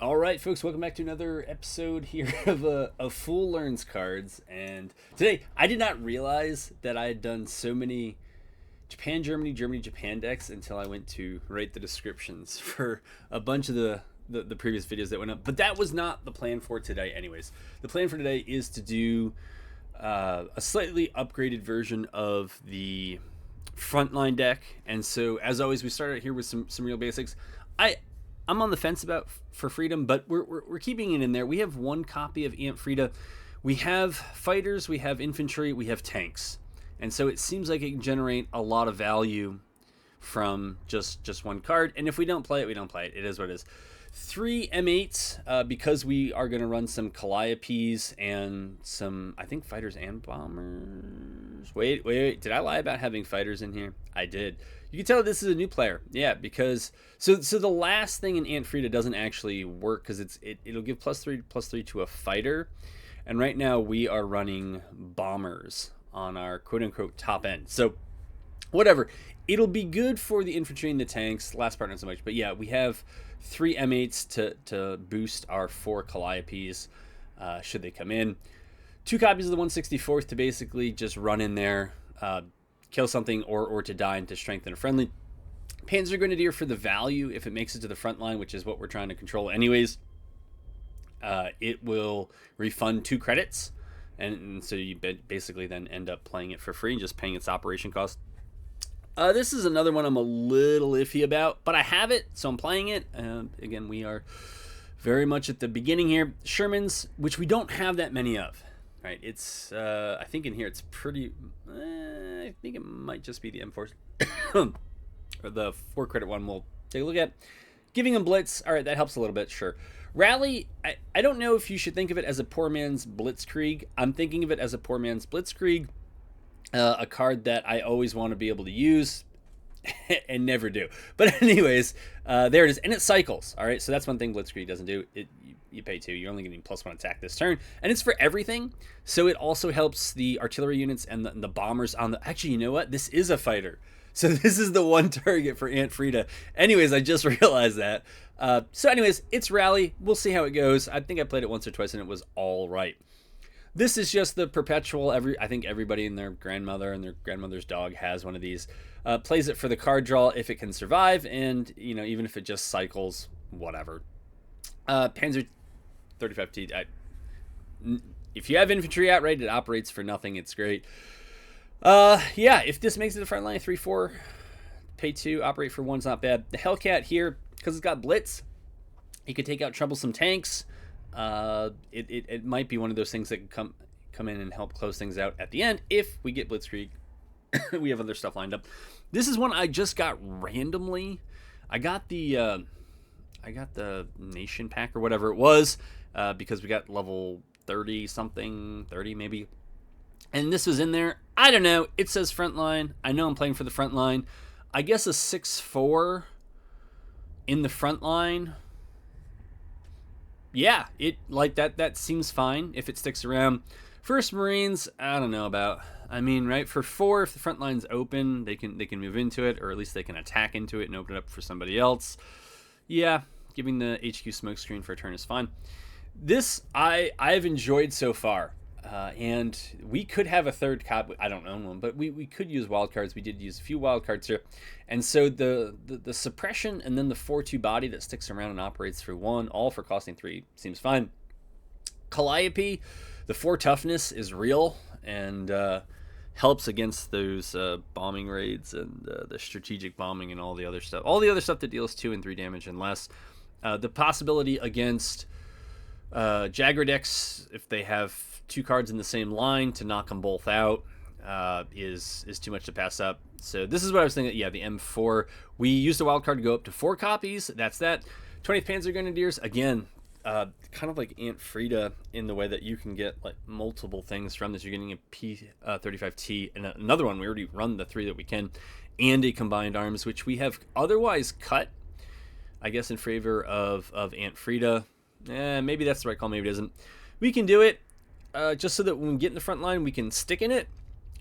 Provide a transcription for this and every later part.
All right, folks, welcome back to another episode here of Fool Learns Cards. And today, I did not realize that I had done so many Japan, Germany, Germany, Japan decks until I went to write the descriptions for a bunch of the previous videos that went up. But that was not the plan for today anyways. The plan for today is to do a slightly upgraded version of the Frontline deck. And so, as always, we start out here with some real basics. I'm on the fence about for Freedom, but we're keeping it in there. We have one copy of Aunt Frida. We have fighters, we have infantry, we have tanks. And so it seems like it can generate a lot of value from just one card. And if we don't play it, we don't play it. It is what it is. 3 M8s, because we are going to run some Calliopes and some, I think, fighters and bombers. Wait. Did I lie about having fighters in here? I did. You can tell this is a new player. Yeah, because so the last thing in Aunt Frida doesn't actually work because it'll give +3/+3 to a fighter. And right now we are running bombers on our quote-unquote top end. So whatever. It'll be good for the infantry and the tanks. Last part not so much. But yeah, we have 3 M8s to boost our 4 Calliopes should they come in. 2 copies of the 164th to basically just run in there, kill something, or to die and to strengthen a friendly. Panzer Grenadier for the value if it makes it to the front line, which is what we're trying to control anyways. It will refund 2 credits, and so you basically then end up playing it for free and just paying its operation cost. This is another one I'm a little iffy about, but I have it, so I'm playing it. Again, we are very much at the beginning here. Shermans, which we don't have that many of, right? It's, I think in here it's pretty, I think it might just be the M4, or the 4 credit one we'll take a look at. Giving them Blitz, all right, that helps a little bit, sure. Rally, I don't know if you should think of it as a poor man's Blitzkrieg. I'm thinking of it as a poor man's Blitzkrieg. A card that I always want to be able to use and never do. But anyways, there it is. And it cycles. All right, so that's one thing Blitzkrieg doesn't do. You pay 2. You're only getting +1 attack this turn. And it's for everything. So it also helps the artillery units and the bombers on the... Actually, you know what? This is a fighter. So this is the one target for Aunt Frida. Anyways, I just realized that. So anyways, it's Rally. We'll see how it goes. I think I played it once or twice and it was all right. This is just the perpetual, I think everybody and their grandmother and their grandmother's dog has one of these. Plays it for the card draw if it can survive, and, you know, even if it just cycles, whatever. Panzer 35T, if you have infantry outright, it operates for nothing. It's great. Yeah, if this makes it a front line, 3-4, pay 2, operate for 1's not bad. The Hellcat here, because it's got Blitz, you could take out troublesome tanks. It might be one of those things that can come in and help close things out at the end if we get Blitzkrieg. We have other stuff lined up. This is one I just got randomly. I got the Nation Pack or whatever it was, because we got level 30 something, 30 maybe. And this was in there. I don't know. It says Frontline. I know I'm playing for the Frontline. I guess a 6-4 in the Frontline. Yeah, it like that seems fine if it sticks around. First Marines, I don't know about. I mean, right, for 4, if the front line's open, they can move into it, or at least they can attack into it and open it up for somebody else. Yeah, giving the HQ smokescreen for a turn is fine. This I've enjoyed so far. And we could have a third copy. I don't own one, but we could use wildcards. We did use a few wildcards here. And so the suppression and then the 4-2 body that sticks around and operates for 1, all for costing 3, seems fine. Calliope, the 4 toughness is real and helps against those bombing raids and the strategic bombing and all the other stuff. All the other stuff that deals 2 and 3 damage and less. The possibility against Jagger decks, if they have 2 cards in the same line, to knock them both out is too much to pass up. So this is what I was thinking. Yeah, the M4. We used a wild card to go up to 4 copies. That's that. 20th Panzer Grenadiers, again, kind of like Aunt Frida in the way that you can get like multiple things from this. You're getting a P35T and another one. We already run the 3 that we can, and a combined arms, which we have otherwise cut, I guess, in favor of Aunt Frida. Maybe that's the right call. Maybe it isn't. We can do it. Just so that when we get in the front line, we can stick in it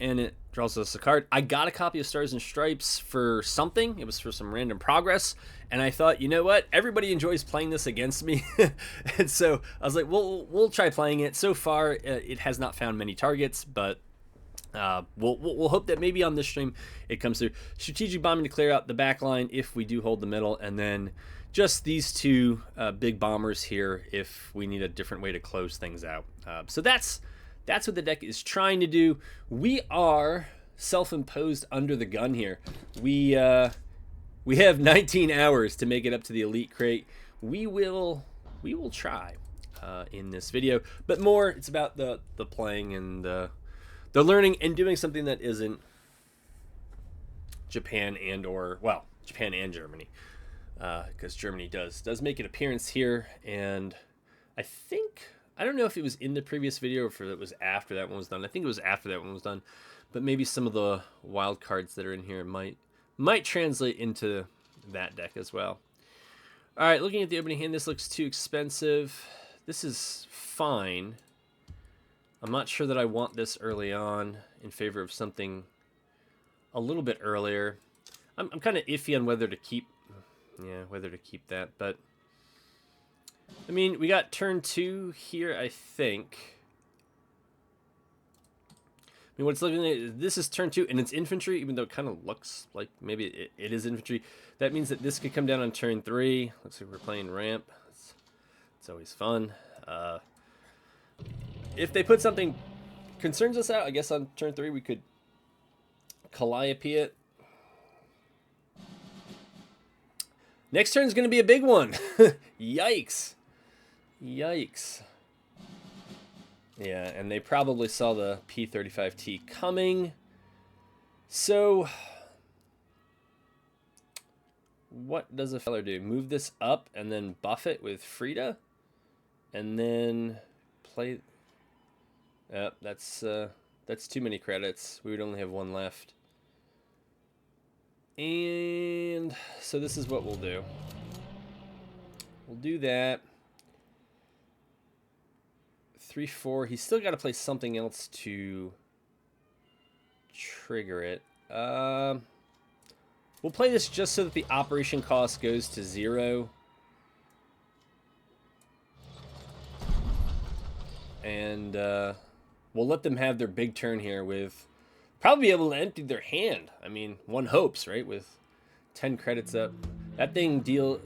and it draws us a card. I got a copy of Stars and Stripes for something. It was for some random progress, and I thought, you know what? Everybody enjoys playing this against me, and so I was like, we'll try playing it. So far, it has not found many targets, but we'll hope that maybe on this stream it comes through. Strategic bombing to clear out the back line if we do hold the middle, and then just these two big bombers here if we need a different way to close things out. So that's what the deck is trying to do. We are self-imposed under the gun here. We have 19 hours to make it up to the Elite Crate. We will try in this video, but more it's about the playing and the learning and doing something that isn't Japan Japan and Germany, because Germany does make an appearance here, and I don't know if it was in the previous video or if it was after that one was done. I think it was after that one was done, but maybe some of the wild cards that are in here might translate into that deck as well. All right, looking at the opening hand, this looks too expensive. This is fine. I'm not sure that I want this early on in favor of something a little bit earlier. I'm kind of iffy on whether to keep that, but I mean, we got turn 2 here, I think. I mean, what's looking at, this is turn 2, and it's infantry, even though it kind of looks like maybe it is infantry. That means that this could come down on turn 3. Looks like we're playing ramp. It's always fun. If they put something concerns us out, I guess on turn 3 we could Calliope it. Next turn is going to be a big one. Yikes. Yikes. Yeah, and they probably saw the P-35T coming. So, what does a feller do? Move this up and then buff it with Frida? And then play... that's too many credits. We would only have one left. And so this is what we'll do. We'll do that. 3-4. He's still got to play something else to trigger it. We'll play this just so that the operation cost goes to 0. And we'll let them have their big turn here with probably be able to empty their hand. I mean, one hopes, right? With 10 credits up. That thing oh,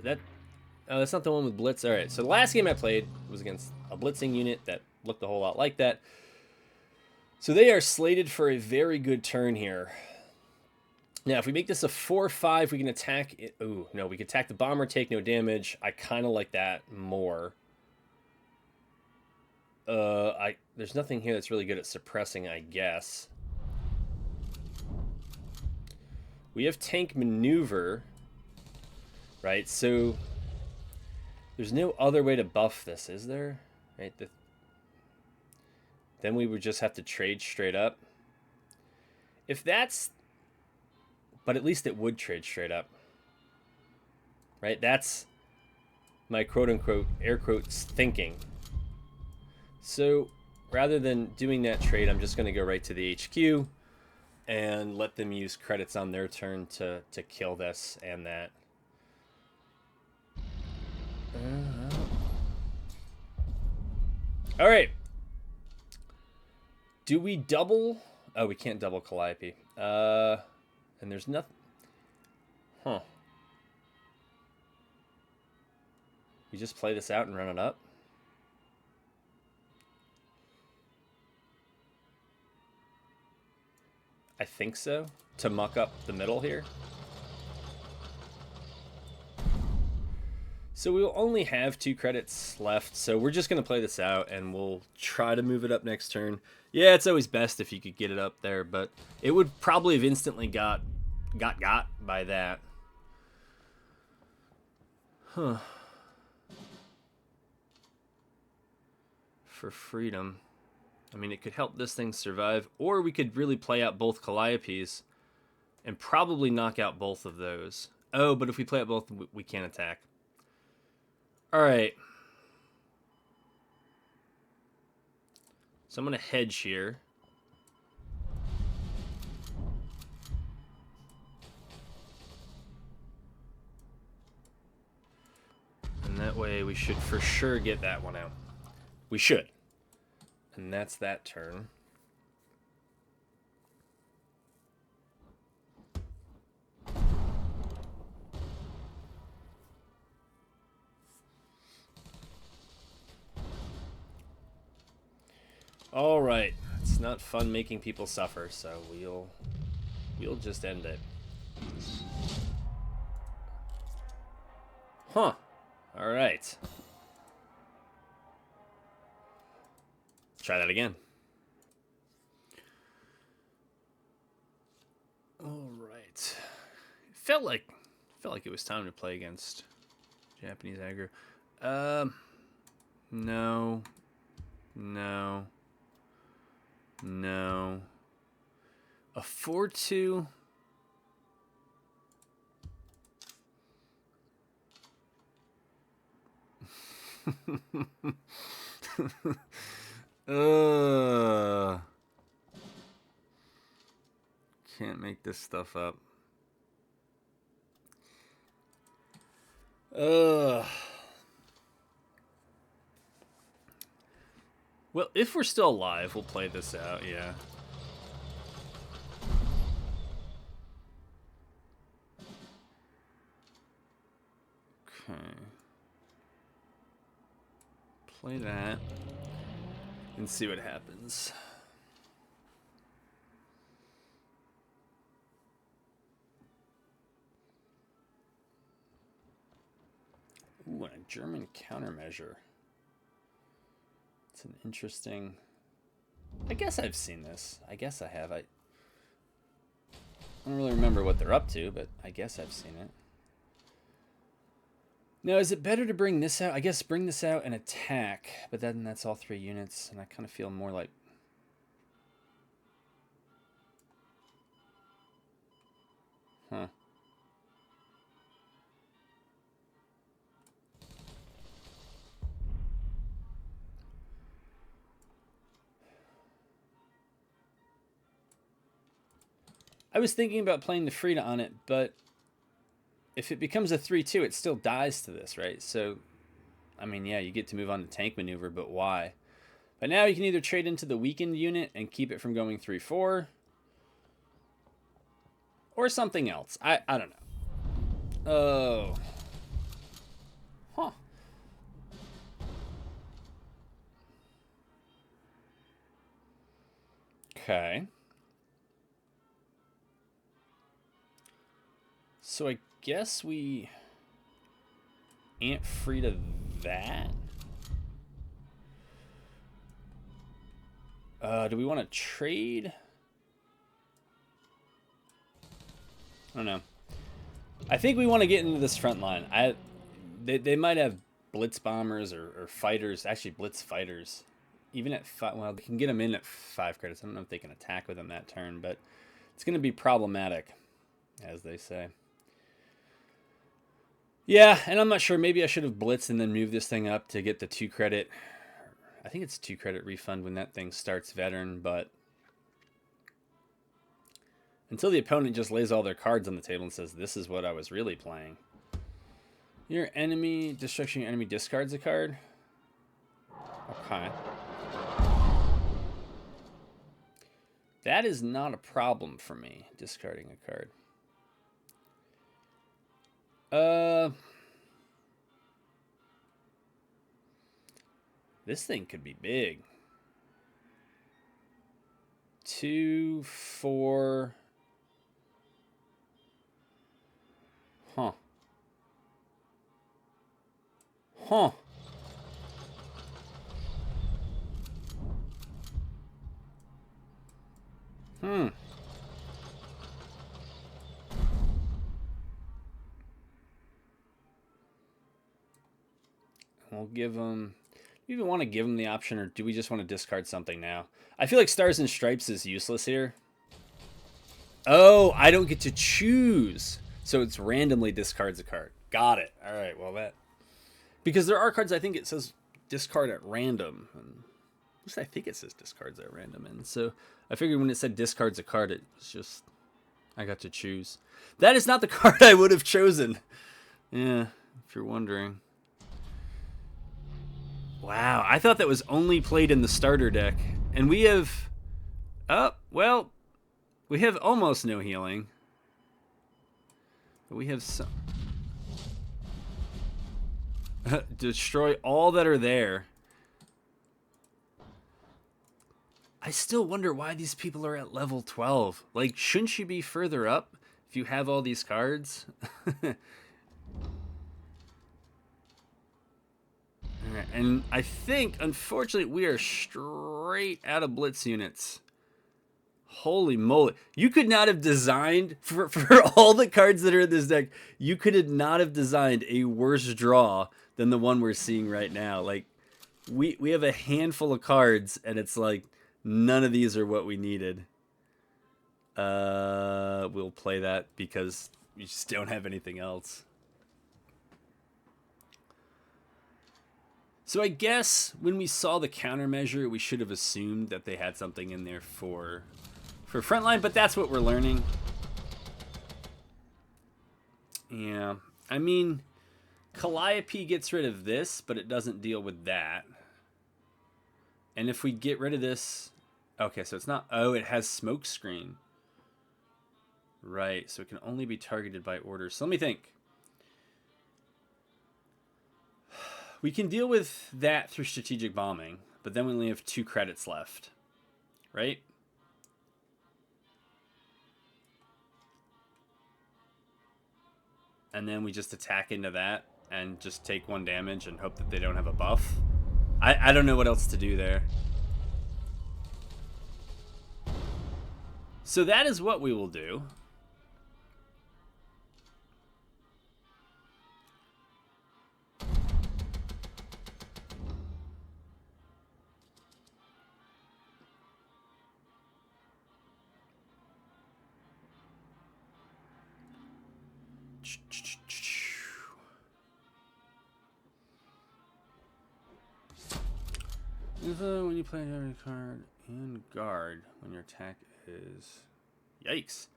that's not the one with Blitz. All right, so the last game I played was against a blitzing unit that looked a whole lot like that. So they are slated for a very good turn here. Now, if we make this a 4-5, we can attack it. Ooh, no, we can attack the bomber, take no damage. I kind of like that more. There's nothing here that's really good at suppressing, I guess. We have tank maneuver, right? So there's no other way to buff this, is there? Right? Then we would just have to trade straight up. If that's... But at least it would trade straight up. Right? That's my quote-unquote, air quotes, thinking. So rather than doing that trade, I'm just going to go right to the HQ and let them use credits on their turn to kill this and that. All right. Do we double? Oh, we can't double Calliope. And there's nothing. Huh. You just play this out and run it up? I think so. To muck up the middle here. So we will only have 2 credits left, so we're just going to play this out, and we'll try to move it up next turn. Yeah, it's always best if you could get it up there, but it would probably have instantly got by that. Huh. For freedom. I mean, it could help this thing survive, or we could really play out both Calliopes and probably knock out both of those. Oh, but if we play out both, we can't attack. All right. So I'm going to hedge here. That way we should for sure get that one out. We should. And that's that turn. All right. It's not fun making people suffer, so we'll just end it. Huh. All right. Try that again. All right. Felt like it was time to play against Japanese aggro. No. A 4-2. Can't make this stuff up. Well, if we're still alive, we'll play this out, yeah. Okay. Play that. And see what happens. Ooh, and a German countermeasure. It's an interesting... I guess I've seen this. I guess I have. I don't really remember what they're up to, but I guess I've seen it. Now, is it better to bring this out? I guess bring this out and attack, but then that's all 3 units, and I kind of feel more like... Huh. I was thinking about playing the Frida on it, but if it becomes a 3-2, it still dies to this, right? So, I mean, yeah, you get to move on to tank maneuver, but why? But now you can either trade into the weakened unit and keep it from going 3-4, or something else. I don't know. Oh. Huh. Okay. So I guess we Aunt Frida that. Do we want to trade? I don't know. I think we want to get into this front line. They might have blitz bombers or fighters, actually blitz fighters. Even at 5, well, they can get them in at 5 credits. I don't know if they can attack with them that turn, but it's going to be problematic, as they say. Yeah, and I'm not sure. Maybe I should have blitzed and then moved this thing up to get the 2 credit. I think it's 2 credit refund when that thing starts veteran, but until the opponent just lays all their cards on the table and says, this is what I was really playing. Your enemy, destruction, your enemy discards a card. Okay. That is not a problem for me, discarding a card. This thing could be big. 2, 4. Huh. Huh. Hmm. We'll give them... Do you even want to give them the option, or do we just want to discard something now? I feel like Stars and Stripes is useless here. Oh, I don't get to choose. So it's randomly discards a card. Got it. All right, well that... Because there are cards I think it says discard at random. And at least I think it says discards at random. And so I figured when it said discards a card, it was just... I got to choose. That is not the card I would have chosen. Yeah, if you're wondering. Wow, I thought that was only played in the starter deck. And we have... Oh, well, we have almost no healing. But we have some... Destroy all that are there. I still wonder why these people are at level 12. Like, shouldn't you be further up if you have all these cards? And I think, unfortunately, we are straight out of blitz units. Holy moly. You could not have designed, for all the cards that are in this deck, you could not have designed a worse draw than the one we're seeing right now. Like, we have a handful of cards, and it's like, none of these are what we needed. We'll play that because we just don't have anything else. So I guess when we saw the countermeasure, we should have assumed that they had something in there for Frontline, but that's what we're learning. Yeah, I mean, Calliope gets rid of this, but it doesn't deal with that. And if we get rid of this... Okay, so it's not... Oh, it has Smokescreen. Right, so it can only be targeted by order. So let me think. We can deal with that through strategic bombing, but then we only have 2 credits left. Right? And then we just attack into that and just take 1 damage and hope that they don't have a buff. I don't know what else to do there. So that is what we will do. When you play every card in guard when your attack is... Yikes.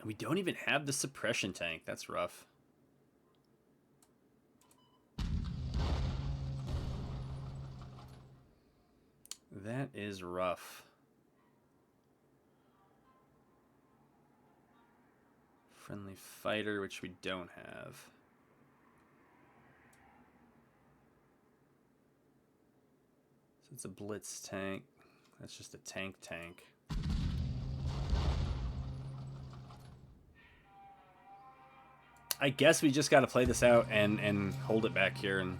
We don't even have the suppression tank. That's rough. That is rough. Friendly fighter, which we don't have. So it's a blitz tank. That's just a tank. I guess we just got to play this out and hold it back here. And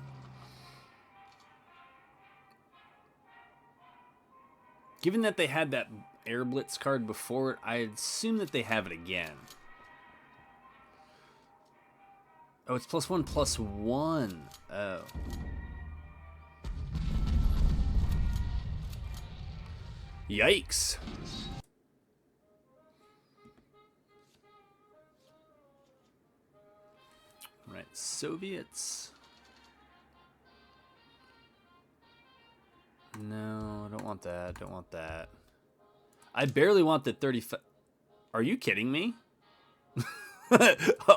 given that they had that Air Blitz card before it, I assume that they have it again. Oh, it's +1/+1. Oh. Yikes. Right, Soviets. No, I don't want that. Don't want that. I barely want the 35. Are you kidding me?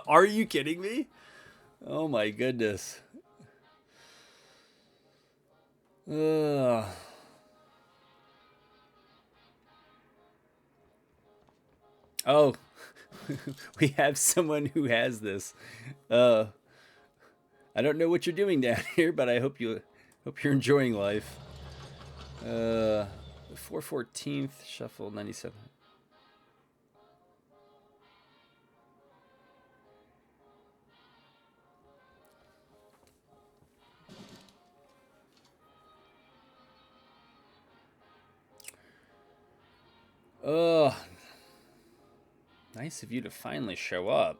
Are you kidding me? Oh my goodness. Ugh. Oh, we have someone who has this. I don't know what you're doing down here, but I hope you're enjoying life. 4/14th, shuffle 97. Oh, nice of you to finally show up.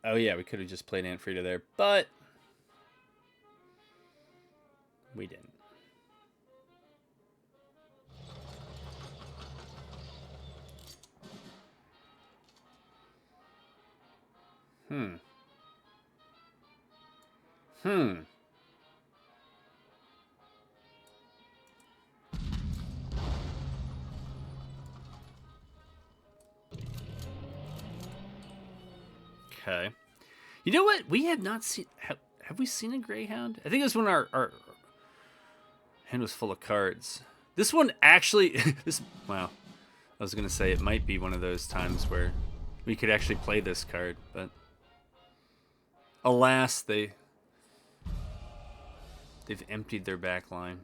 Oh yeah, we could have just played Antfrida there, but we didn't. Okay. You know what? We had not seen... Have we seen a Greyhound? I think it was when our hand was full of cards. This one actually... Wow. I was going to say it might be one of those times where we could actually play this card, but... Alas, they've emptied their back line.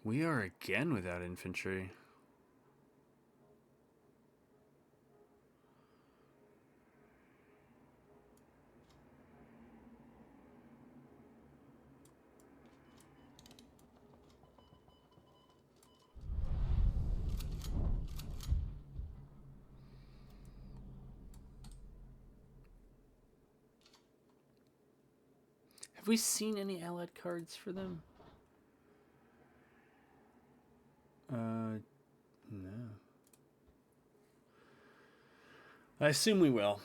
We are again without infantry. Have we seen any allied cards for them? No. I assume we will.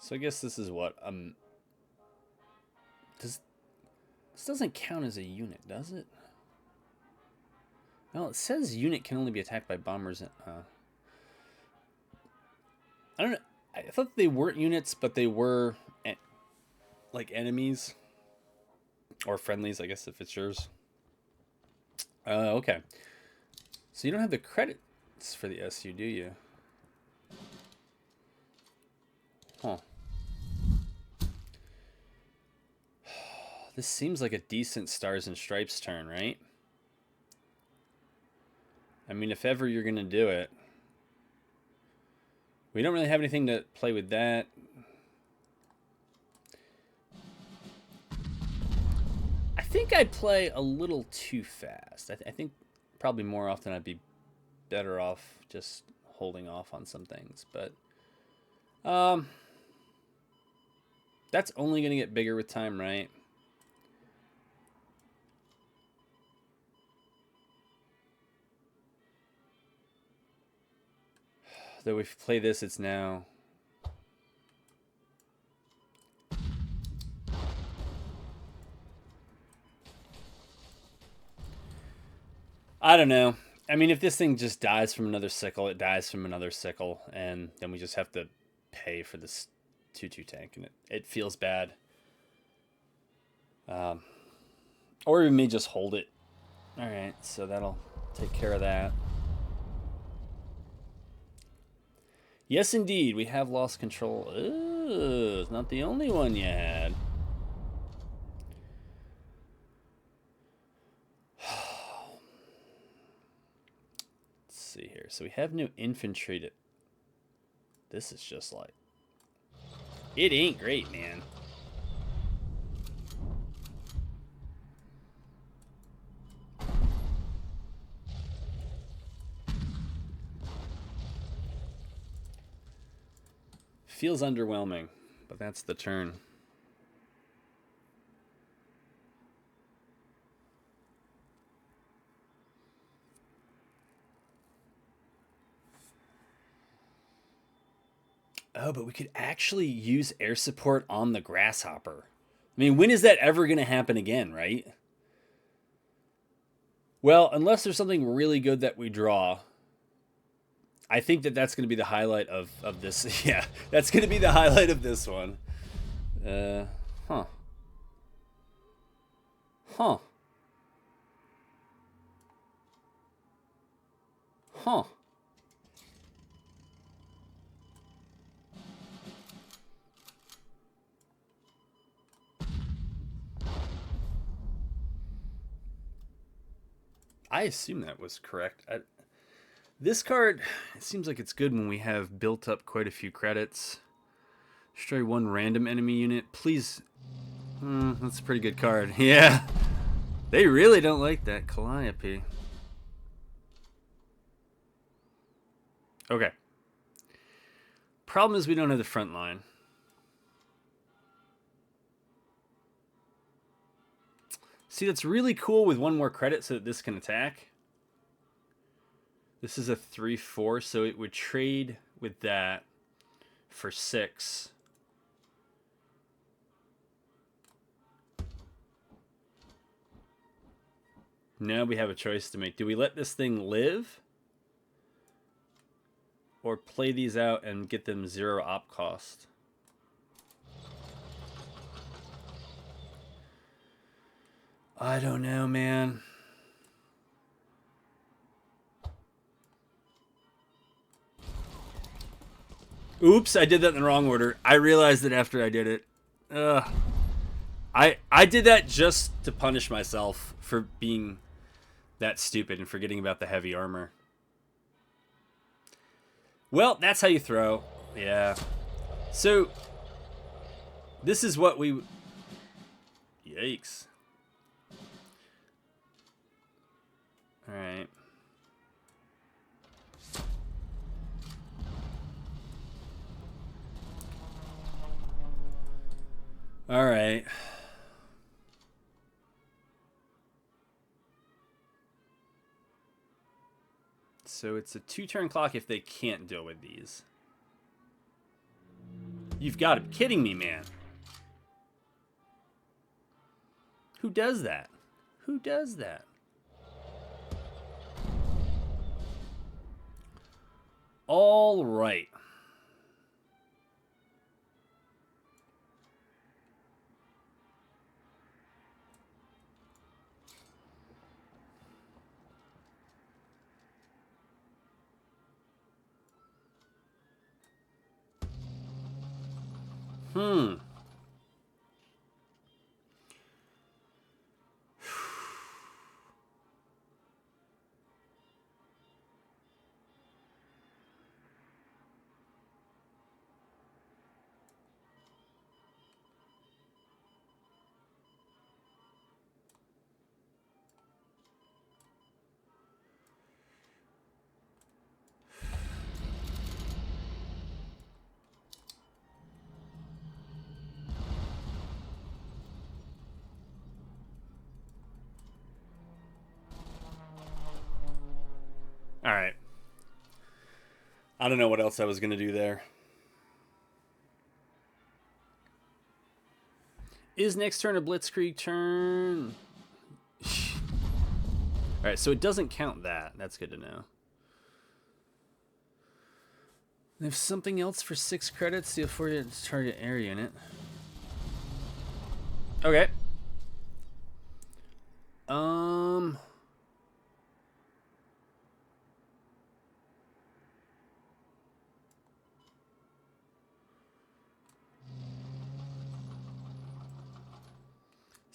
So I guess this is what this doesn't count as a unit, does it? Well, it says unit can only be attacked by bombers. I don't know. I thought they weren't units, but they were like enemies or friendlies, I guess, if it's yours. Okay. So you don't have the credits for the SU, do you? Huh. This seems like a decent Stars and Stripes turn, right? I mean, if ever you're going to do it. We don't really have anything to play with that. I think I play a little too fast. I think probably more often I'd be better off just holding off on some things. But that's only going to get bigger with time, right? Though if we play this, it's now... I don't know. I mean, if this thing just dies from another sickle, it dies from another sickle, and then we just have to pay for this 2/2 tank, and it feels bad. Or we may just hold it. All right, so that'll take care of that. Yes, indeed, we have lost control. Ooh, it's not the only one you had. Let's see here. So we have no infantry to... This is just like... It ain't great, man. Feels underwhelming, but that's the turn. Oh, but we could actually use air support on the Grasshopper. I mean, when is that ever going to happen again, right? Well, unless there's something really good that we draw. I think that's going to be the highlight of this. Yeah, that's going to be the highlight of this one. Huh. Huh. Huh. I assume that was correct. This card, it seems like it's good when we have built up quite a few credits. Destroy one random enemy unit. Please. That's a pretty good card. Yeah. They really don't like that Calliope. Okay. Problem is we don't have the front line. See, that's really cool with one more credit so that this can attack. This is a 3/4, so it would trade with that for 6. Now we have a choice to make. Do we let this thing live? Or play these out and get them 0 op cost? I don't know, man. Oops, I did that in the wrong order. I realized it after I did it. I did that just to punish myself for being that stupid and forgetting about the heavy armor. Well, that's how you throw. Yeah. So, this is what we... Yikes. Alright. Alright. So it's a 2-turn clock if they can't deal with these. You've got to be kidding me, man. Who does that? Who does that? All right. All right. I don't know what else I was going to do there. Is next turn a blitzkrieg turn? All right, so it doesn't count that. That's good to know. There's something else for 6 credits. The afforded target air unit. Okay.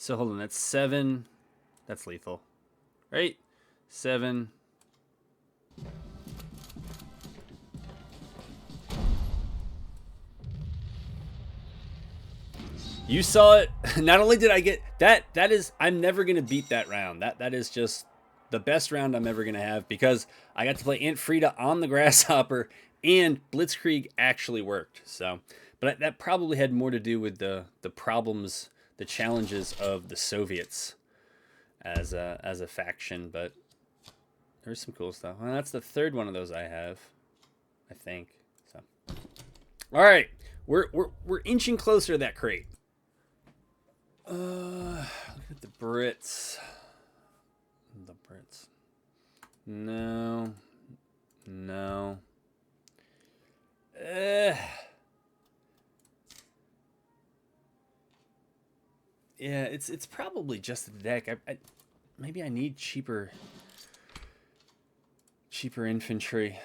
So hold on, that's 7. That's lethal. Right? 7. You saw it. Not only did I get that is I'm never going to beat that round. That is just the best round I'm ever going to have because I got to play Aunt Frida on the Grasshopper and Blitzkrieg actually worked. So, but that probably had more to do with the problems, the challenges of the Soviets as a faction, but there's some cool stuff. Well, that's the 3rd one of those I have, I think. So, all right, we're inching closer to that crate. Look at the Brits. The Brits. No. No. Yeah, it's probably just the deck. Maybe I need cheaper infantry.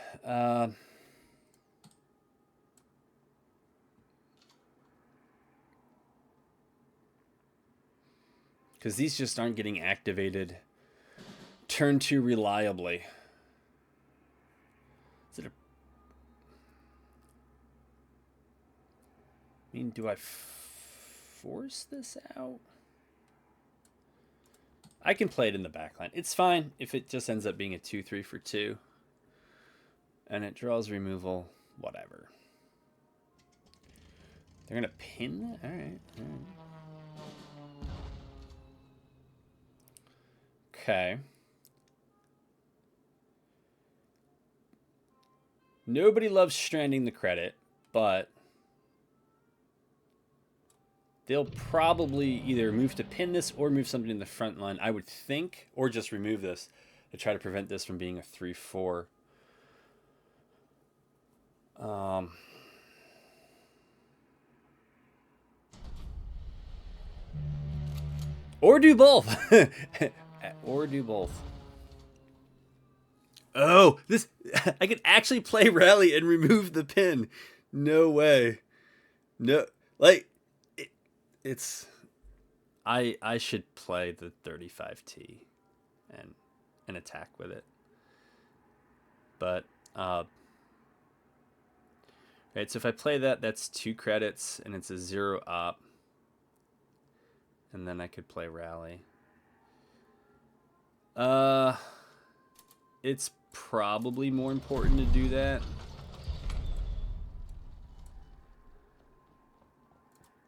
Because these just aren't getting activated turn 2 reliably. Is it a... I mean, do I force this out? I can play it in the backline. It's fine if it just ends up being a 2/3 for 2. And it draws removal, whatever. They're going to pin that? All right. Okay. Nobody loves stranding the credit, but they'll probably either move to pin this or move something in the front line, I would think, or just remove this to try to prevent this from being a 3-4. Or do both. Or do both. Oh, this I could actually play rally and remove the pin. No way. No, like it's I should play the 35T and attack with it. But right, so if I play that, that's 2 credits and it's a 0 op. And then I could play rally. It's probably more important to do that.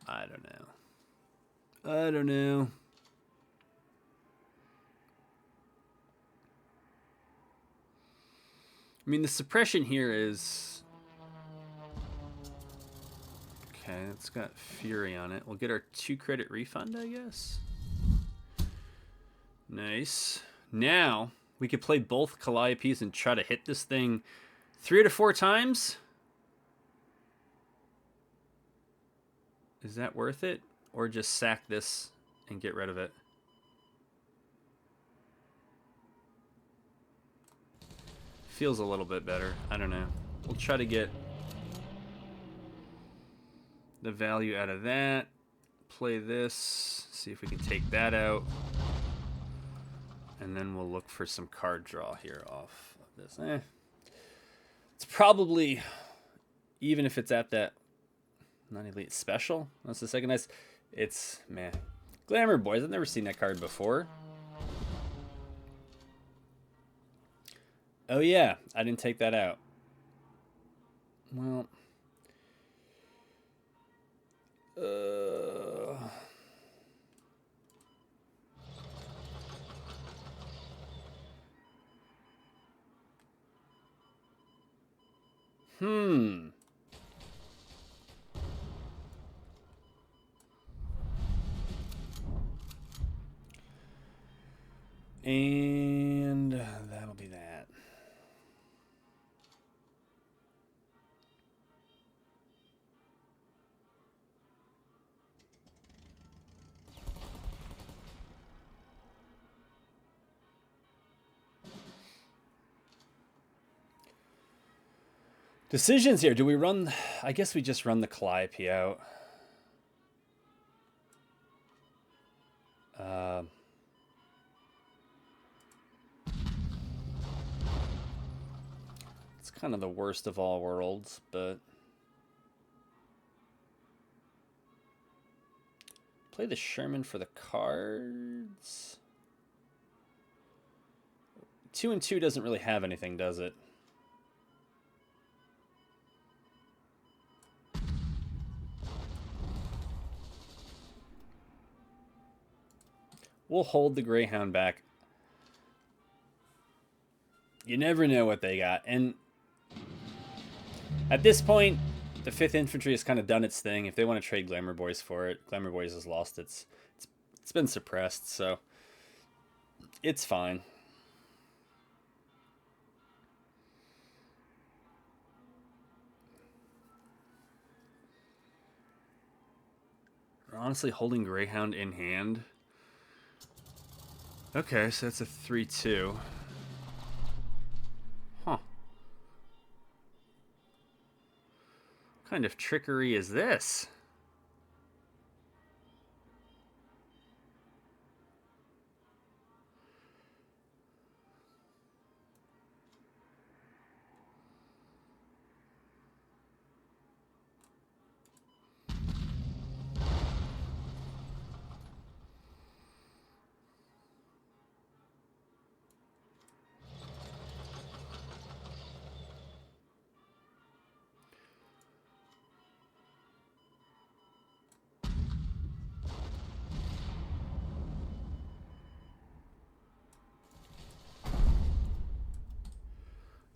I don't know. I mean, the suppression here is... Okay, it's got Fury on it. We'll get our 2 credit refund, I guess. Nice. Now, we could play both Calliopes and try to hit this thing 3 to 4 times. Is that worth it? Or just sack this and get rid of it? Feels a little bit better. I don't know. We'll try to get the value out of that. Play this. See if we can take that out. And then we'll look for some card draw here off of this. It's probably, even if it's at that non-elite special, that's the second nice. It's, meh. Glamour Boys, I've never seen that card before. Oh yeah, I didn't take that out. Well, And that'll be that. Decisions here. Do we run? I guess we just run the Calliope out. It's kind of the worst of all worlds, but play the Sherman for the cards. 2 and 2 doesn't really have anything, does it? We'll hold the Greyhound back. You never know what they got. And at this point, the 5th Infantry has kind of done its thing. If they want to trade Glamour Boys for it, Glamour Boys has lost it's been suppressed, so it's fine. We're honestly holding Greyhound in hand. Okay, so that's a 3-2. Huh. What kind of trickery is this?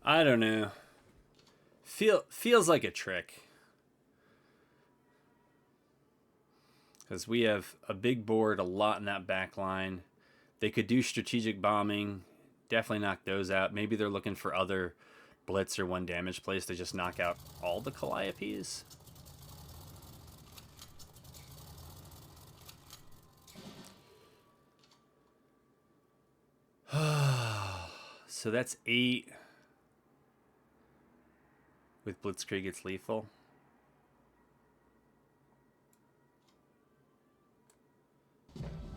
I don't know. Feels like a trick. Because we have a big board, a lot in that back line. They could do strategic bombing. Definitely knock those out. Maybe they're looking for other blitz or one damage plays to just knock out all the Calliopes. So that's 8. With Blitzkrieg, it's lethal.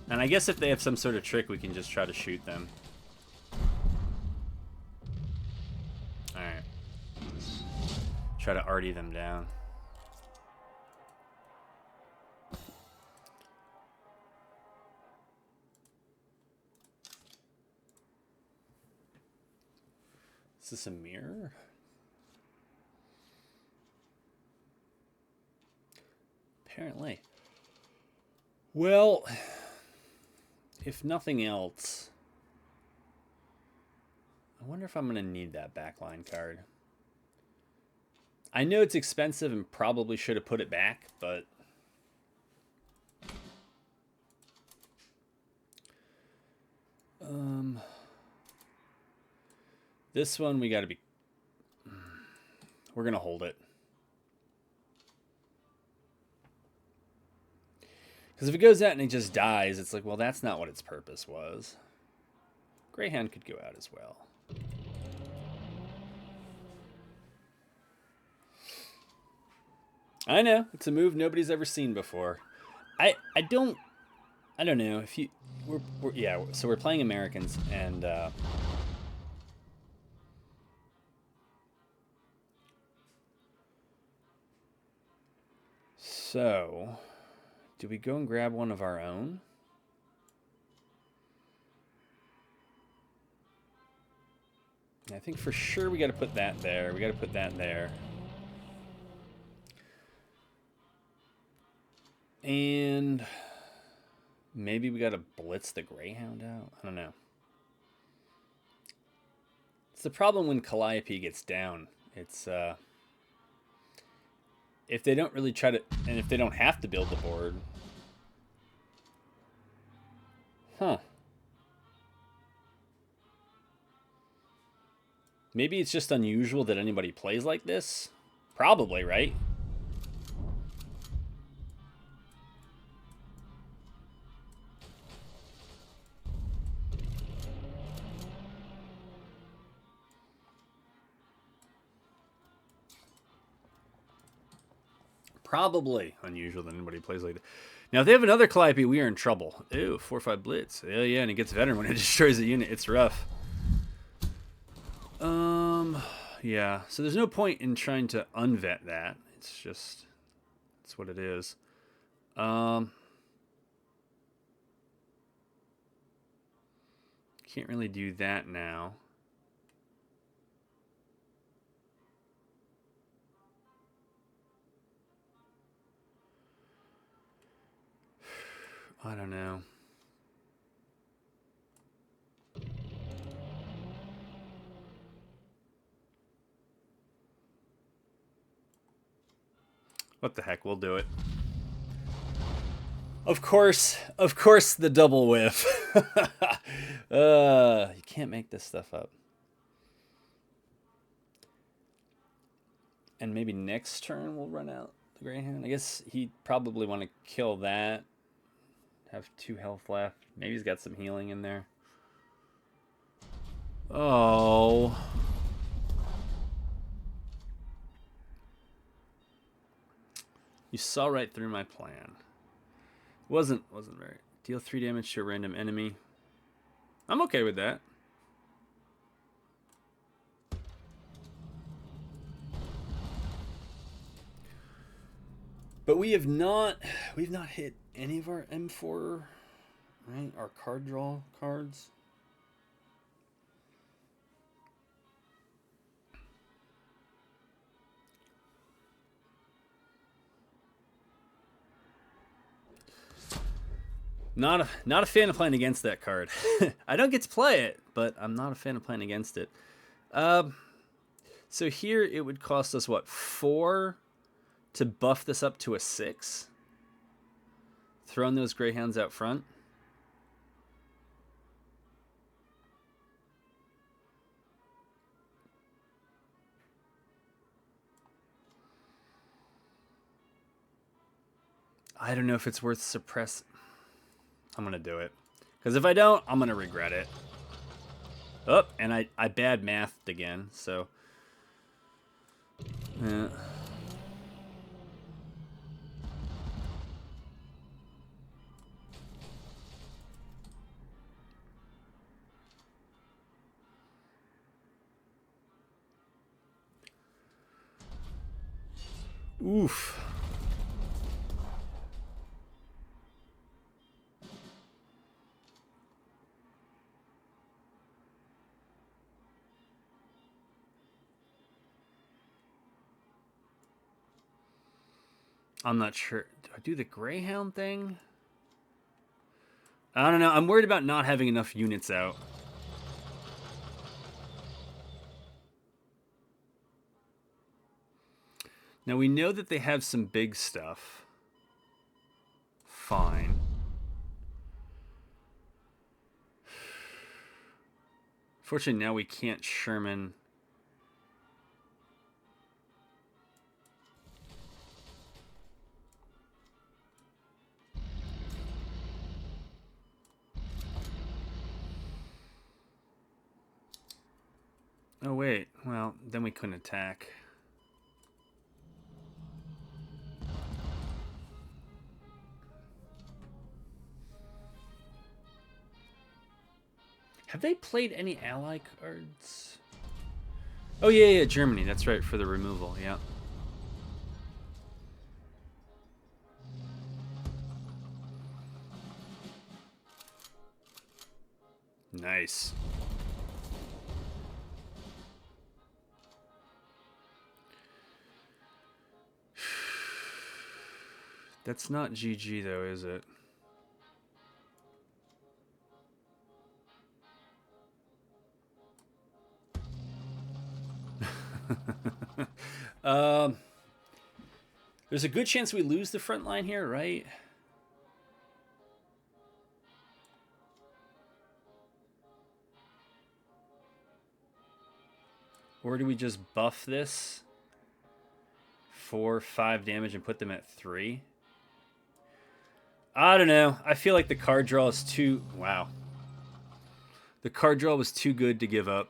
And I guess if they have some sort of trick, we can just try to shoot them. Alright. Try to arty them down. Is this a mirror? Apparently. Well, if nothing else, I wonder if I'm going to need that backline card. I know it's expensive and probably should have put it back, but this one we got to be. We're going to hold it. Because if it goes out and it just dies, it's like, well, that's not what its purpose was. Greyhound could go out as well. I know, it's a move nobody's ever seen before. I don't know if you yeah, so we're playing Americans, and so do we go and grab one of our own? I think for sure we got to put that there. We got to put that there. And maybe we got to blitz the Greyhound out. I don't know. It's the problem when Calliope gets down. It's if they don't really try to, and if they don't have to build the board. Huh. Maybe it's just unusual that anybody plays like this. Probably, right? Probably unusual that anybody plays like that. Now, if they have another Calliope, we are in trouble. Ew, 4/5 blitz. Yeah, and it gets veteran when it destroys a unit. It's rough. Yeah. So there's no point in trying to unvet that. It's just, it's what it is. Can't really do that now. I don't know. What the heck, we'll do it. Of course, the double whiff. You can't make this stuff up. And maybe next turn we'll run out the Greyhound. I guess he'd probably want to kill that. Have 2 health left. Maybe he's got some healing in there. Oh. You saw right through my plan. Wasn't very. Deal 3 damage to a random enemy. I'm okay with that. But we've not hit any of our M4, right? Our card draw cards. Not a fan of playing against that card. I don't get to play it, but I'm not a fan of playing against it. So here it would cost us, what, 4 to buff this up to a 6? Throwing those Greyhounds out front. I don't know if it's worth suppress. I'm going to do it. Because if I don't, I'm going to regret it. Oh, and I bad mathed again, so. Yeah. Oof. I'm not sure. Do I do the Greyhound thing? I don't know. I'm worried about not having enough units out. Now we know that they have some big stuff. Fine. Fortunately, now we can't Sherman. Oh, wait. Well, then we couldn't attack. Have they played any ally cards? Oh, yeah, Germany. That's right, for the removal, yeah. Nice. That's not GG, though, is it? There's a good chance we lose the front line here, right? Or do we just buff this? 4, 5 damage and put them at 3? I don't know. I feel like the card draw is too... Wow. The card draw was too good to give up.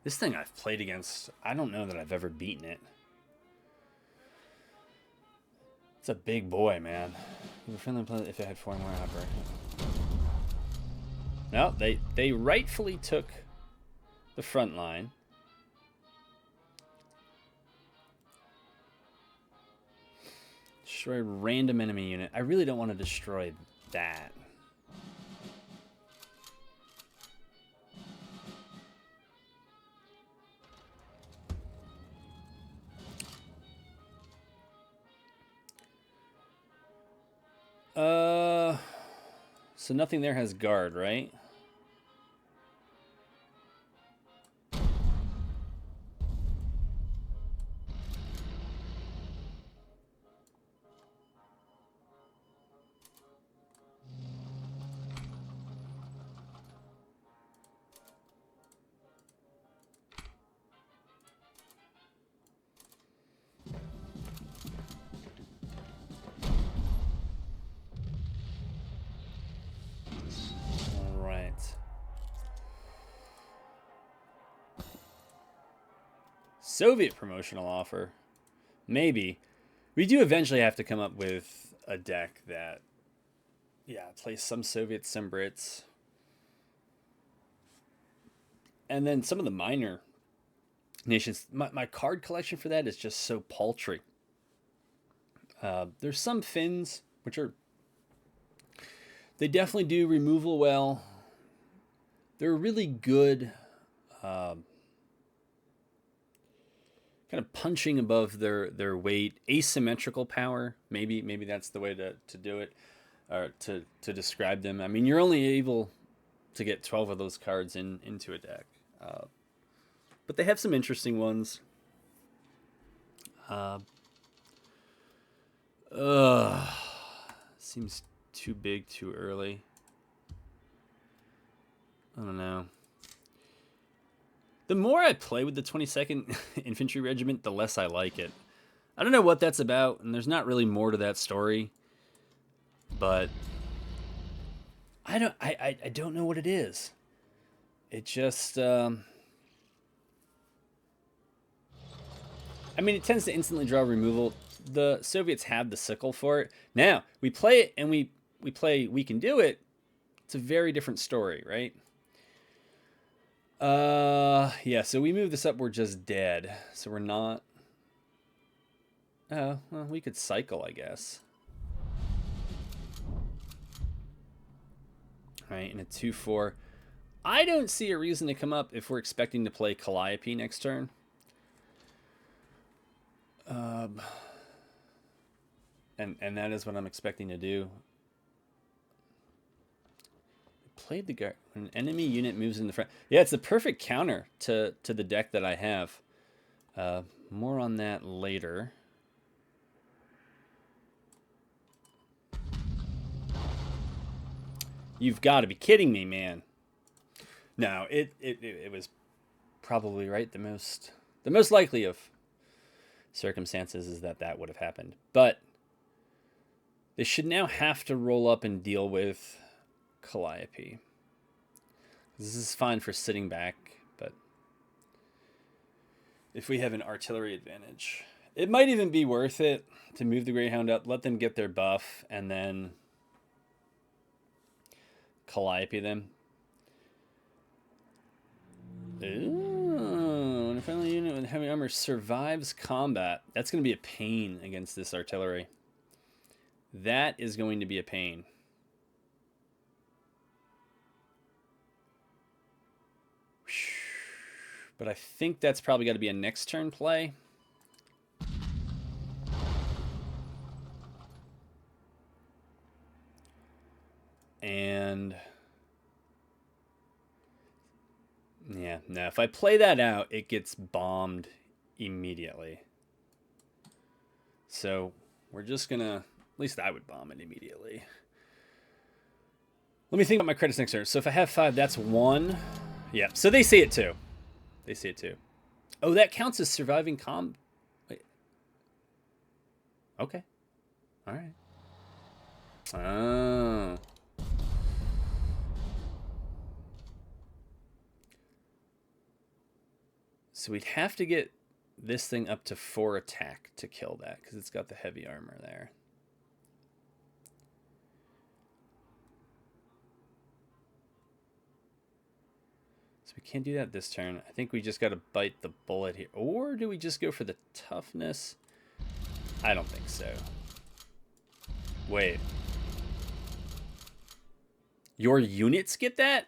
This thing I've played against, I don't know that I've ever beaten it. It's a big boy, man. If it had 4 more opera. No, they rightfully took the front line. Destroy random enemy unit. I really don't want to destroy that. So nothing there has guard, right? Soviet promotional offer. Maybe. We do eventually have to come up with a deck that, yeah, plays some Soviets, some Brits. And then some of the minor nations. My card collection for that is just so paltry. There's some Finns, which are... They definitely do removal well. They're really good... kind of punching above their weight. Asymmetrical power, maybe that's the way to do it. or to describe them. I mean, you're only able to get 12 of those cards into a deck. But they have some interesting ones. Seems too big too early. I don't know. The more I play with the 22nd Infantry Regiment, the less I like it. I don't know what that's about, and there's not really more to that story. But I don't know what it is. It just I mean, it tends to instantly draw removal. The Soviets have the sickle for it. Now, we play it and we play We Can Do It. It's a very different story, right? Yeah, so we move this up, we're just dead. So we're not... Oh, well, we could cycle, I guess. Alright, and a 2-4. I don't see a reason to come up if we're expecting to play Calliope next turn. And that is what I'm expecting to do. Played the guard when an enemy unit moves in the front. Yeah, it's the perfect counter to the deck that I have. More on that later. You've got to be kidding me, man. No, it was probably right. The most likely of circumstances is that would have happened. But they should now have to roll up and deal with Calliope. This is fine for sitting back, but if we have an artillery advantage, it might even be worth it to move the Greyhound up, let them get their buff, and then Calliope them. Ooh, when a friendly unit with heavy armor survives combat, that's going to be a pain against this artillery. That is going to be a pain. But I think that's probably got to be a next turn play. And yeah, no, if I play that out, it gets bombed immediately. So we're just going to, at least I would bomb it immediately. Let me think about my credits next turn. So if I have 5, that's 1. Yeah, so they see it too. They see it too. Oh, that counts as surviving Wait. Okay. All right. Oh. So we'd have to get this thing up to 4 attack to kill that, because it's got the heavy armor there. We can't do that this turn. I think we just got to bite the bullet here. Or do we just go for the toughness? I don't think so. Wait. Your units get that?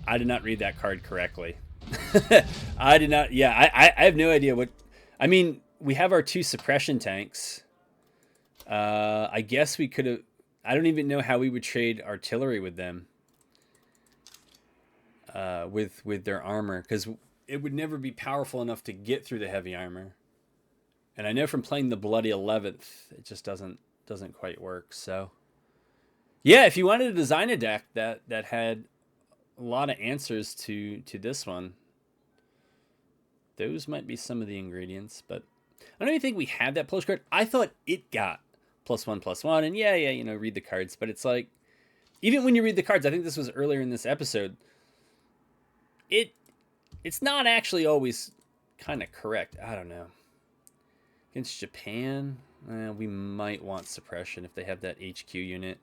I did not read that card correctly. I did not. Yeah, I have no idea what... I mean, we have our 2 suppression tanks. I guess we could have... I don't even know how we would trade artillery with them. With their armor, because it would never be powerful enough to get through the heavy armor. And I know from playing the Bloody 11th, it just doesn't quite work. So yeah, if you wanted to design a deck that had a lot of answers to this one, those might be some of the ingredients. But I don't even think we had that push card. I thought it got +1/+1, and yeah, you know, read the cards. But it's like, even when you read the cards, I think this was earlier in this episode, it's not actually always kind of correct. I don't know. Against Japan, we might want suppression if they have that HQ unit.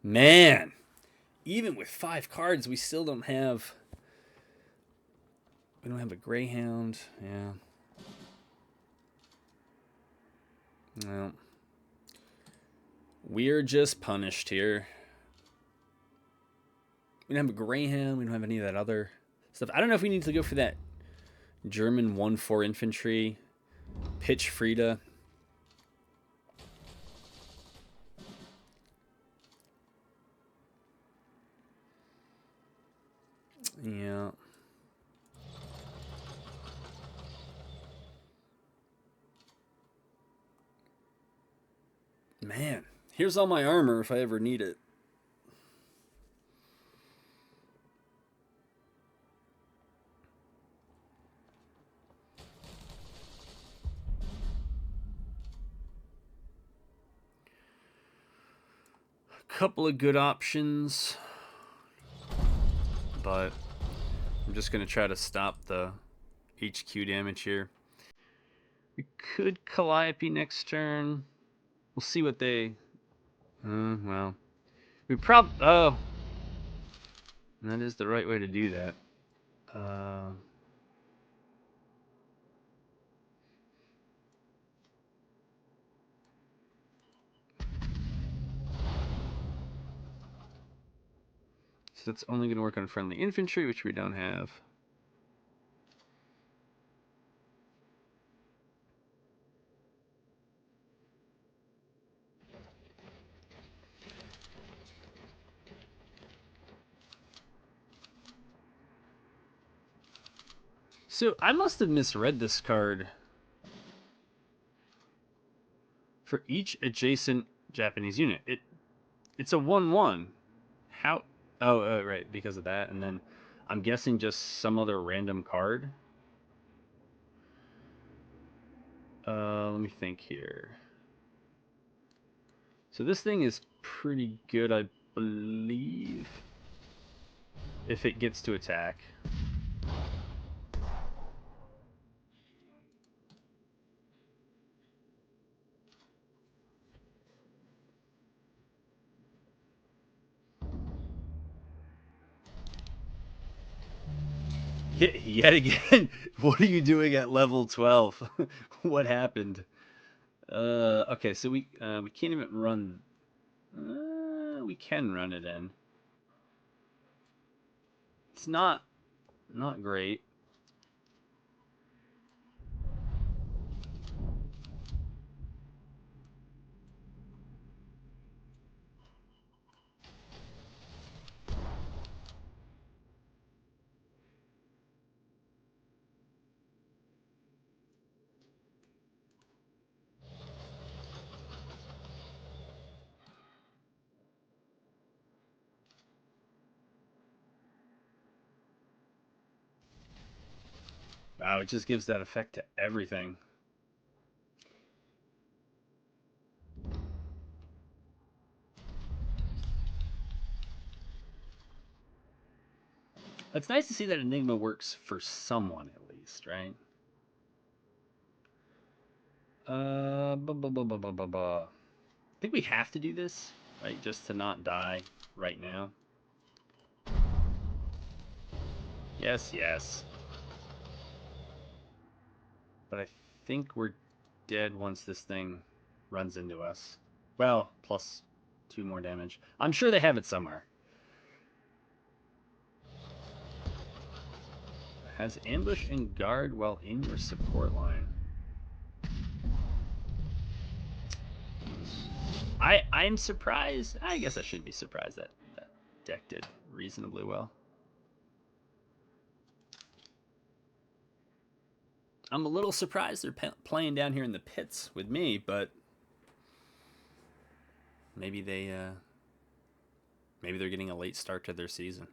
Man, even with 5 cards, we still don't have... We don't have a Greyhound. Yeah. No. We're just punished here. We don't have a Greyhound. We don't have any of that other stuff. I don't know if we need to go for that German 1-4 infantry. Pitch Frida. Yeah. Man, here's all my armor if I ever need it. A couple of good options, but I'm just going to try to stop the HQ damage here. We could Calliope next turn. We'll see what they... well... We oh! That is the right way to do that. So that's only going to work on friendly infantry, which we don't have. So I must have misread this card. For each adjacent Japanese unit, it's a 1/1. How? Oh, right, because of that, and then I'm guessing just some other random card. Let me think here. So this thing is pretty good, I believe, if it gets to attack. Yet again, what are you doing at level 12? What happened? Okay, so we can't even run. We can run it in. It's not great. Wow, it just gives that effect to everything. It's nice to see that Enigma works for someone at least, right? I think we have to do this, right? Just to not die right now. Yes, yes. But I think we're dead once this thing runs into us. Well, plus 2 more damage. I'm sure they have it somewhere. Has ambush and guard while in your support line. I'm surprised. I guess I shouldn't be surprised that that deck did reasonably well. I'm a little surprised they're playing down here in the pits with me, but maybe maybe they're getting a late start to their season.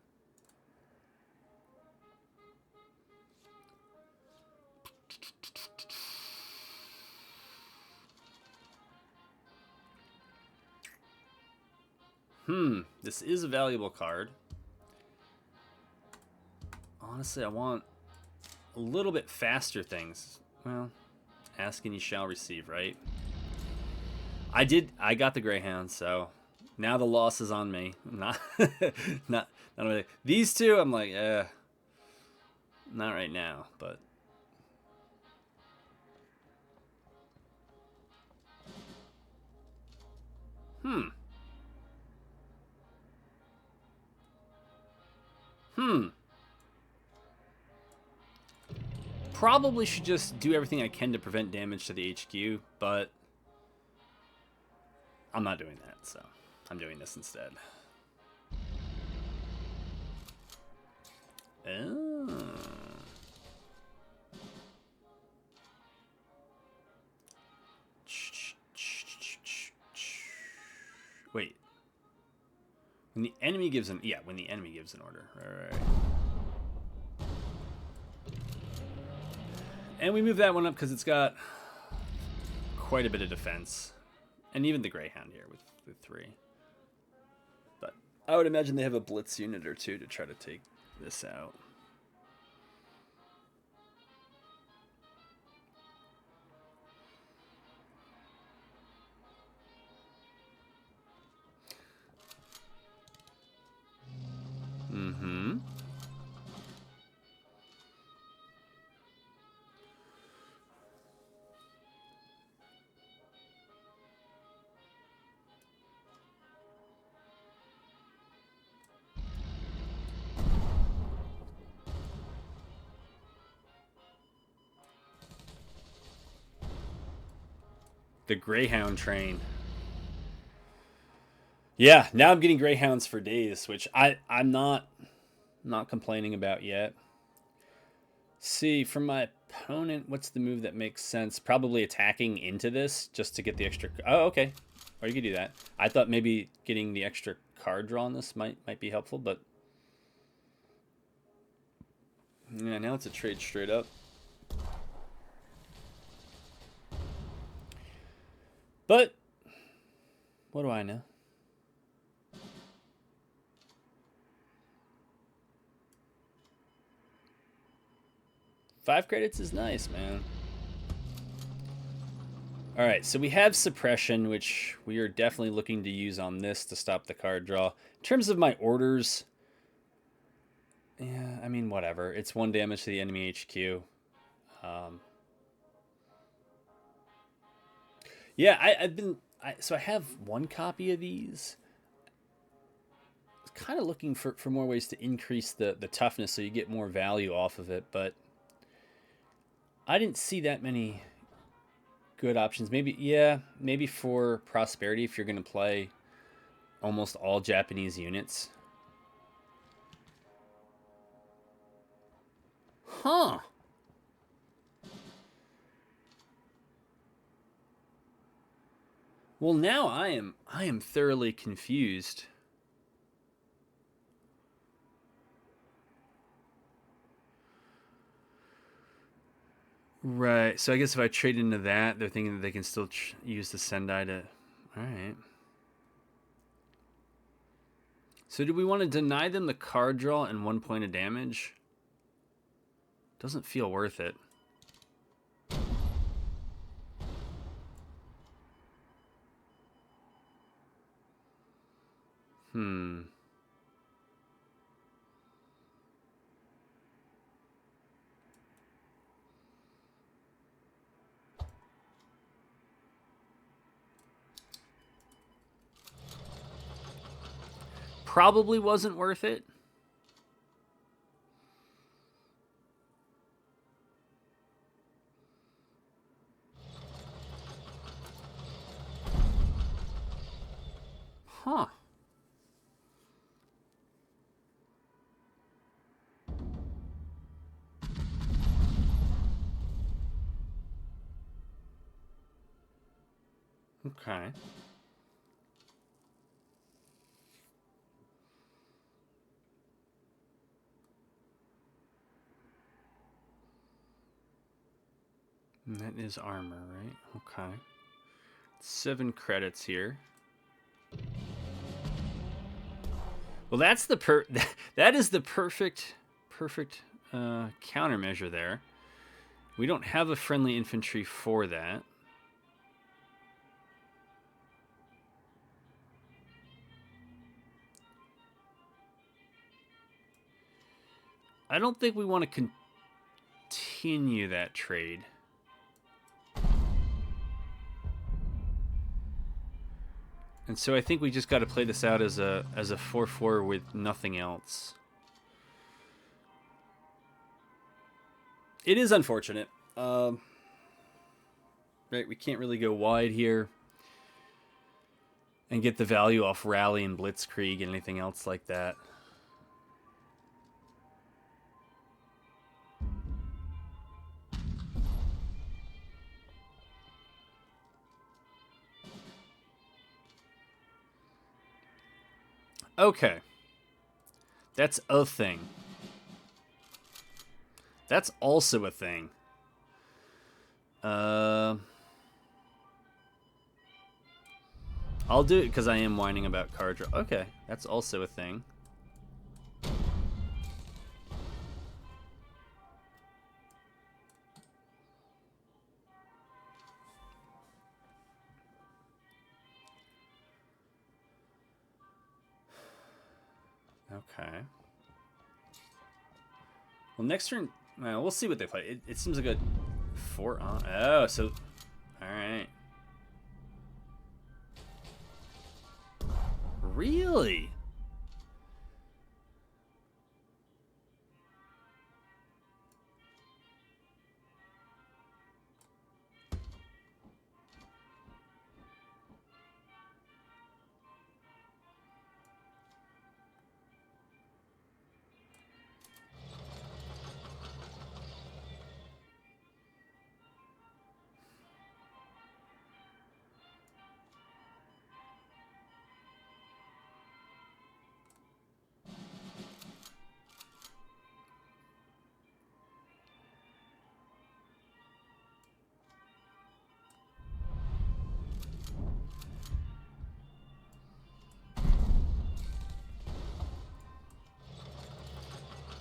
This is a valuable card. Honestly, I want a little bit faster things. Well, ask and you shall receive, right? I got the Greyhound, so now the loss is on me. Not not really. These two, I'm like, not right now, but hmm. Probably should just do everything I can to prevent damage to the HQ, but I'm not doing that, so I'm doing this instead. Oh. Wait. When the enemy gives an... Yeah, when the enemy gives an order. Right. And we move that one up because it's got quite a bit of defense. And even the Greyhound here with 3. But I would imagine they have a blitz unit or 2 to try to take this out. Mm-hmm. The Greyhound train. Yeah, now I'm getting Greyhounds for days, which I'm not complaining about yet. See, from my opponent, what's the move that makes sense? Probably attacking into this just to get the extra... Oh, okay. Or you could do that. I thought maybe getting the extra card draw on this might be helpful, but... Yeah, now it's a trade straight up. But, what do I know? Five credits is nice, man. All right, so we have suppression, which we are definitely looking to use on this to stop the card draw. In terms of my orders, yeah, I mean, whatever. It's 1 damage to the enemy HQ. Yeah, I have 1 copy of these. Kind of looking for more ways to increase the toughness so you get more value off of it, but I didn't see that many good options. Maybe for prosperity if you're going to play almost all Japanese units. Huh. Well, now I am thoroughly confused. Right. So I guess if I trade into that, they're thinking that they can still use the Sendai to... All right. So do we want to deny them the card draw and 1 point of damage? Doesn't feel worth it. Probably wasn't worth it. Huh. Okay. And that is armor, right? Okay. 7 credits here. Well, that's the that is the perfect countermeasure there. We don't have a friendly infantry for that. I don't think we want to continue that trade. And so I think we just got to play this out as a 4/4 with nothing else. It is unfortunate. Right, we can't really go wide here and get the value off rally and blitzkrieg and anything else like that. Okay. That's a thing. That's also a thing. I'll do it because I am whining about card draw. Okay, that's also a thing. Okay. Well, next turn, well, we'll see what they play. It seems like a 4 on. Oh, so, all right. Really?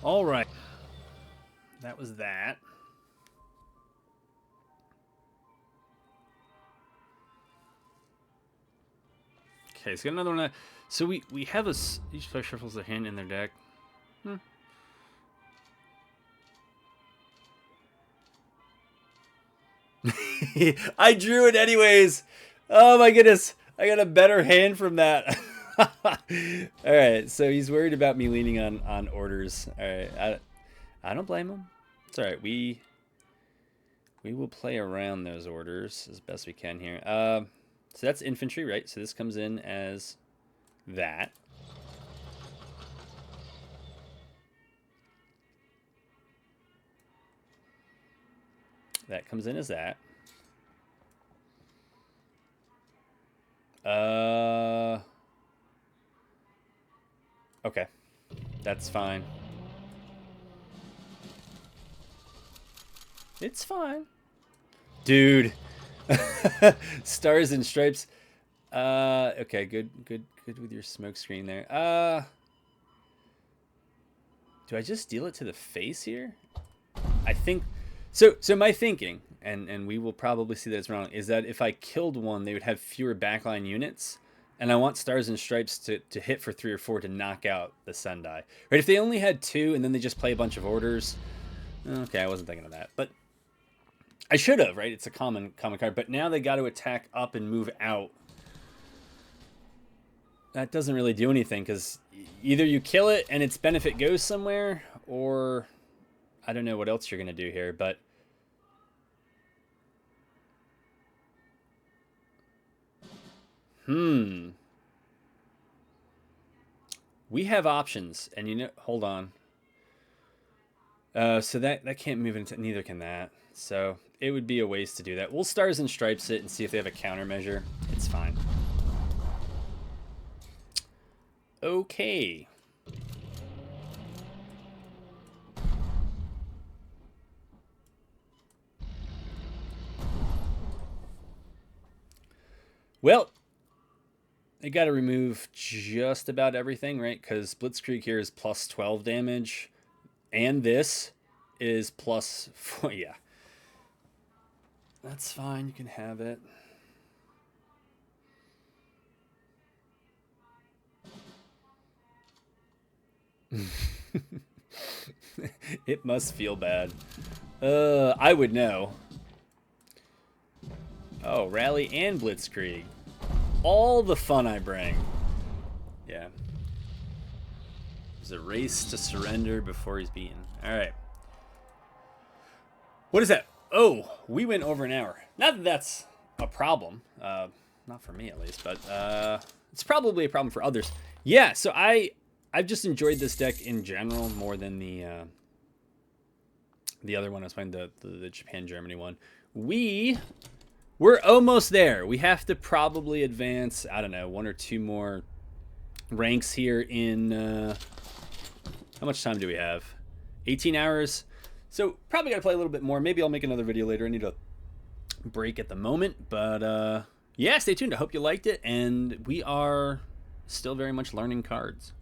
All right. That was that. Okay, so got another one. So we have a each player shuffles a hand in their deck. I drew it anyways. Oh my goodness, I got a better hand from that. All right, so he's worried about me leaning on orders. All right, I don't blame him. It's all right. We will play around those orders as best we can here. So that's infantry, right? So this comes in as that. That comes in as that. Okay. That's fine. It's fine. Dude. Stars and stripes. Okay, good with your smoke screen there. Do I just deal it to the face here? I think so my thinking, and we will probably see that it's wrong, is that if I killed one, they would have fewer backline units, and I want stars and stripes to hit for 3 or 4 to knock out the Sendai. Right? If they only had 2 and then they just play a bunch of orders, okay, I wasn't thinking of that, but I should have, right? It's a common card, but now they got to attack up and move out. That doesn't really do anything, because either you kill it and its benefit goes somewhere, or I don't know what else you're going to do here, but we have options, and you know, hold on. So that can't move into, neither can that. So it would be a waste to do that. We'll stars and stripes it and see if they have a countermeasure. It's fine. Okay. Well, they got to remove just about everything, right? Because Blitzkrieg here is plus 12 damage, and this is plus 4. Yeah. That's fine. You can have it. It must feel bad. I would know. Oh, Rally and Blitzkrieg. All the fun I bring. Yeah. There's a race to surrender before he's beaten. All right. What is that? Oh, we went over an hour. Not that that's a problem. Not for me, at least. But it's probably a problem for others. Yeah, so I've just enjoyed this deck in general more than the other one I was playing, the Japan-Germany one. We're almost there. We have to probably advance, I don't know, 1 or 2 more ranks here in how much time do we have? 18 hours. So probably gotta play a little bit more. Maybe I'll make another video later. I need a break at the moment, but yeah, stay tuned. I hope you liked it, and we are still very much learning cards.